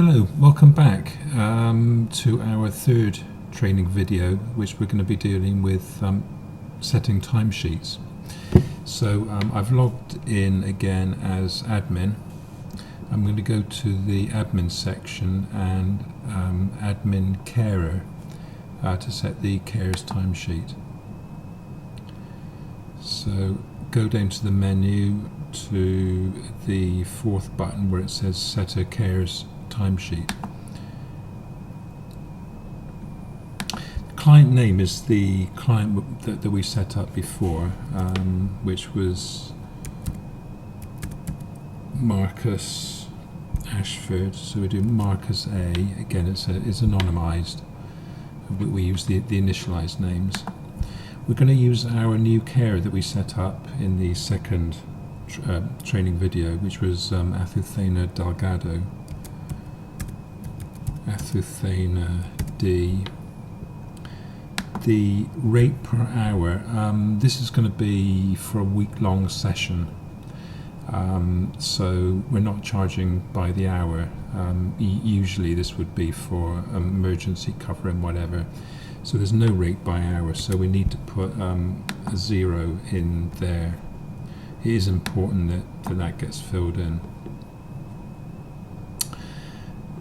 Hello, welcome back to our third training video, which we're going to be dealing with setting timesheets. So I've logged in again as admin. I'm going to go to the admin section and admin carer to set the carer's timesheet. So go down to the menu to the fourth button where it says set a carer's timesheet. The client name is the client that we set up before, which was Marcus Ashford. So we do Marcus A. Again, it's anonymized. We use the initialized names. We're going to use our new carer that we set up in the second training video, which was Azucena Delgado. Azucena D. The rate per hour, this is going to be for a week-long session, so we're not charging by the hour. Usually this would be for emergency cover and whatever, so there's no rate by hour, so we need to put a 0 in there. It is important that gets filled in.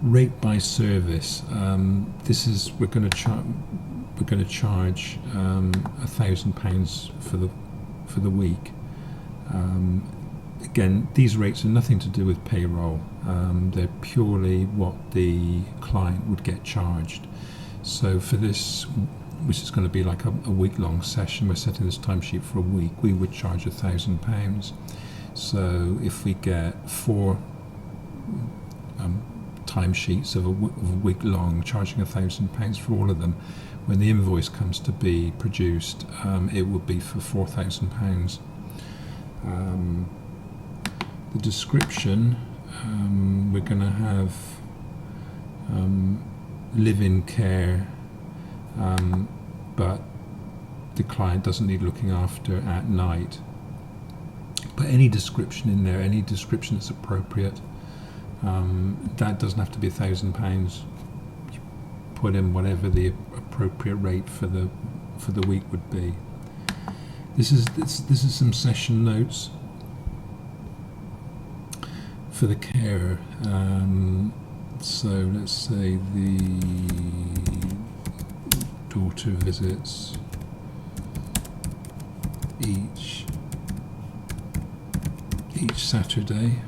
Rate by service. This is we're going to charge £1,000 for the week. Again, these rates are nothing to do with payroll. They're purely what the client would get charged. So for this, which is going to be like a week-long session, we're setting this timesheet for a week, we would charge £1,000. So if we get 4 timesheets of a week long, charging £1,000 for all of them, when the invoice comes to be produced, it will be for £4,000. The description, we're going to have live-in care, but the client doesn't need looking after at night. But any description in there, any description that's appropriate. That doesn't have to be £1,000. You put in whatever the appropriate rate for the week would be. This is some session notes for the carer. So let's say the daughter visits each Saturday.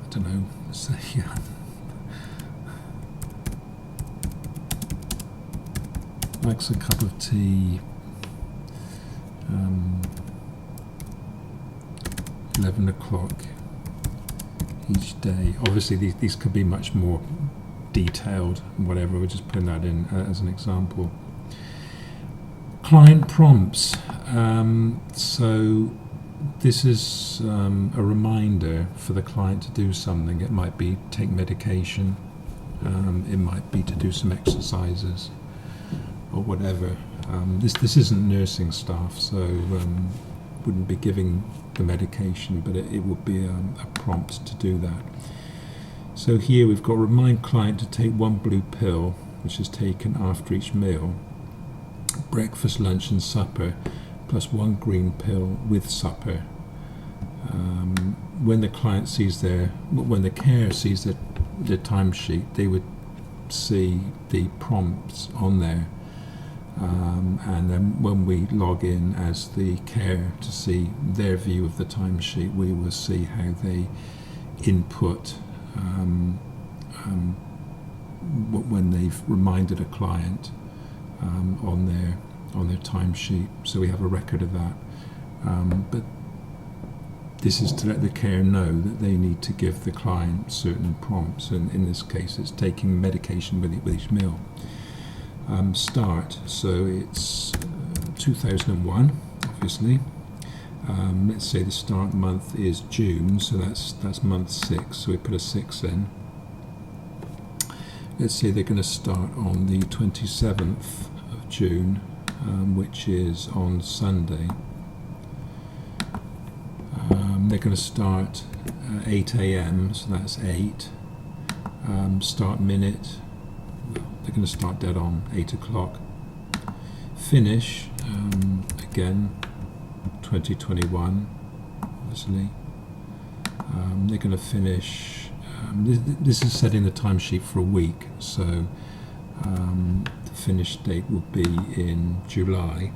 I don't know, say likes a cup of tea 11 o'clock each day. Obviously these could be much more detailed, whatever, we're just putting that in as an example. Client prompts. So this is a reminder for the client to do something. It might be take medication, it might be to do some exercises or whatever. This isn't nursing staff, so wouldn't be giving the medication, but it would be a prompt to do that. So here we've got remind client to take 1 blue pill, which is taken after each meal, breakfast, lunch and supper, plus 1 green pill with supper. When the client when the carer sees their timesheet, they would see the prompts on there, and then when we log in as the carer to see their view of the timesheet, we will see how they input when they've reminded a client on their timesheet, so we have a record of that. But this is to let the carer know that they need to give the client certain prompts, and in this case it's taking medication with each meal. Start, so it's 2001, obviously. Let's say the start month is June, so that's month 6, so we put a 6 in. Let's say they're going to start on the 27th of June, which is on Sunday. They're going to start 8 a.m., so that's 8. Start minute, they're going to start dead on 8 o'clock. Finish, again, 2021, obviously. They're going to finish, this is setting the timesheet for a week, so the finish date will be in July.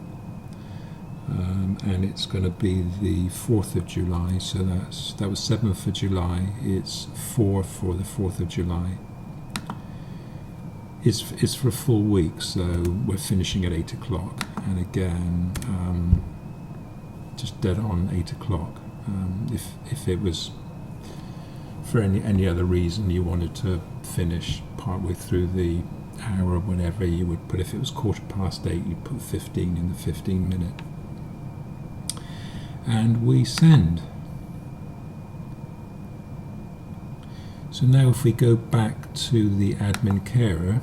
And it's going to be the 4th of July, so that was 7th of July, it's 4 for the 4th of July. It's for a full week, so we're finishing at 8 o'clock, and again, just dead on 8 o'clock. If it was for any other reason you wanted to finish partway through the hour or whatever, you would put, if it was 8:15, you'd put 15 in the 15 minute. And we send. So now if we go back to the admin carer,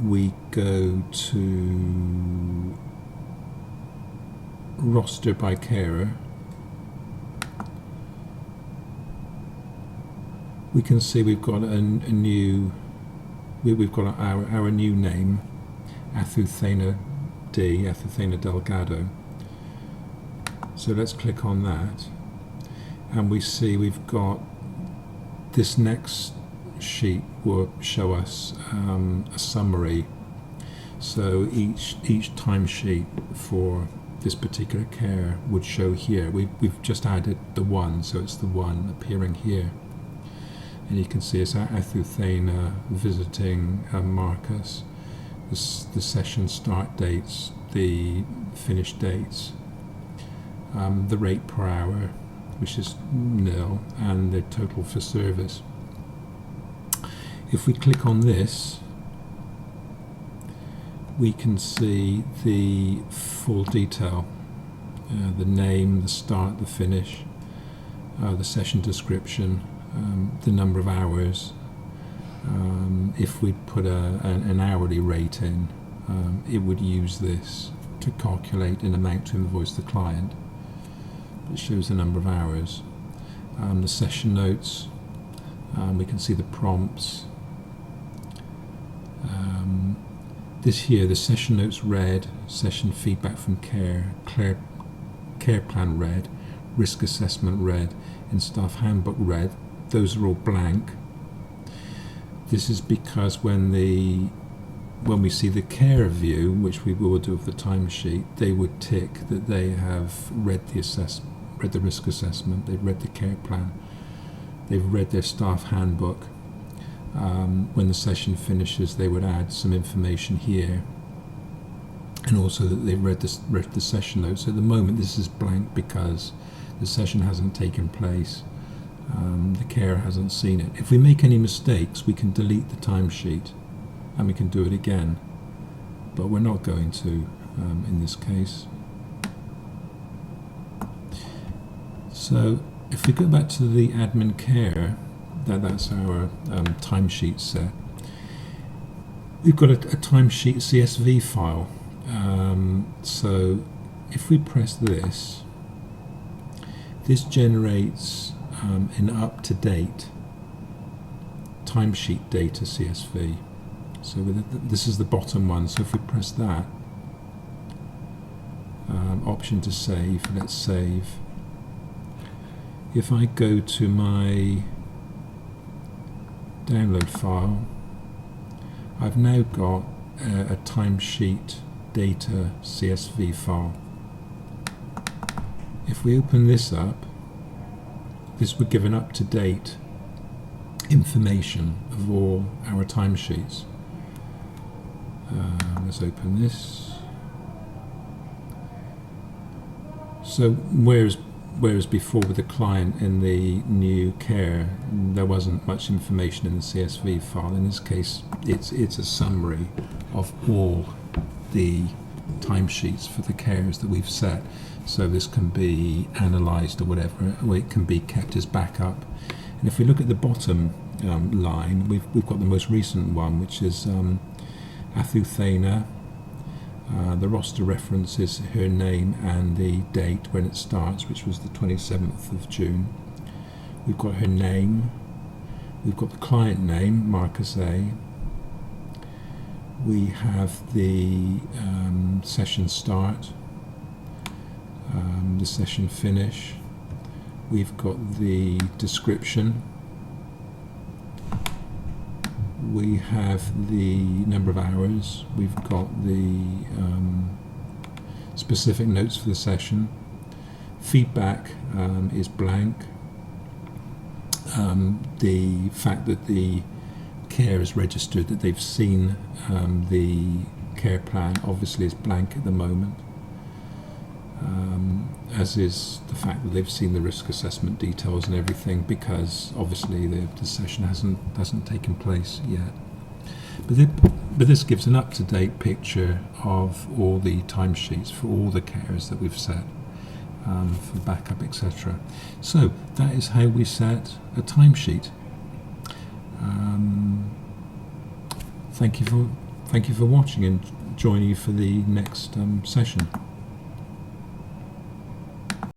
we go to roster by carer. We can see we've got a new, we've got our new name, Azucena Delgado. So let's click on that, and we see we've got this next sheet will show us a summary. So each timesheet for this particular care would show here. We've just added the one, so it's the one appearing here. And you can see it's Azucena visiting Marcus. The session start dates, the finish dates, the rate per hour, which is nil, and the total for service. If we click on this, we can see the full detail, the name, the start, the finish, the session description, the number of hours. If we put an hourly rate in, it would use this to calculate an amount to invoice the client. It shows the number of hours. The session notes, we can see the prompts. This here, the session notes red, session feedback from care plan red, risk assessment red, and staff handbook red. Those are all blank. This is because when we see the care view, which we will do with the timesheet, they would tick that they have read the risk assessment, they've read the care plan, they've read their staff handbook. When the session finishes, they would add some information here, and also that they've read the session notes. At the moment, this is blank because the session hasn't taken place. The carer hasn't seen it. If we make any mistakes, we can delete the timesheet and we can do it again, but we're not going to in this case. So if we go back to the admin care, that's our timesheet set. We've got a timesheet CSV file. So if we press this generates an up-to-date timesheet data CSV. So this is the bottom one. So if we press that, option to save, let's save. If I go to my download file, I've now got a timesheet data CSV file. If we open this up, this would give an up-to-date information of all our timesheets. Let's open this. So whereas before with the client in the new care, there wasn't much information in the CSV file. In this case, it's a summary of all the timesheets for the cares that we've set. So this can be analysed or whatever, or it can be kept as backup. And if we look at the bottom line, we've got the most recent one, which is Azucena The roster reference is her name and the date when it starts, which was the 27th of June. We've got her name. We've got the client name, Marcus A. We have the session start, the session finish. We've got the description. We have the number of hours. We've got the specific notes for the session. Feedback is blank. The fact that the care is registered, that they've seen the care plan, obviously is blank at the moment, as is the fact that they've seen the risk assessment details and everything, because obviously the session hasn't taken place yet. But this gives an up-to-date picture of all the timesheets for all the carers that we've set for backup, etc. So that is how we set a timesheet. Thank you for watching, and join you for the next session.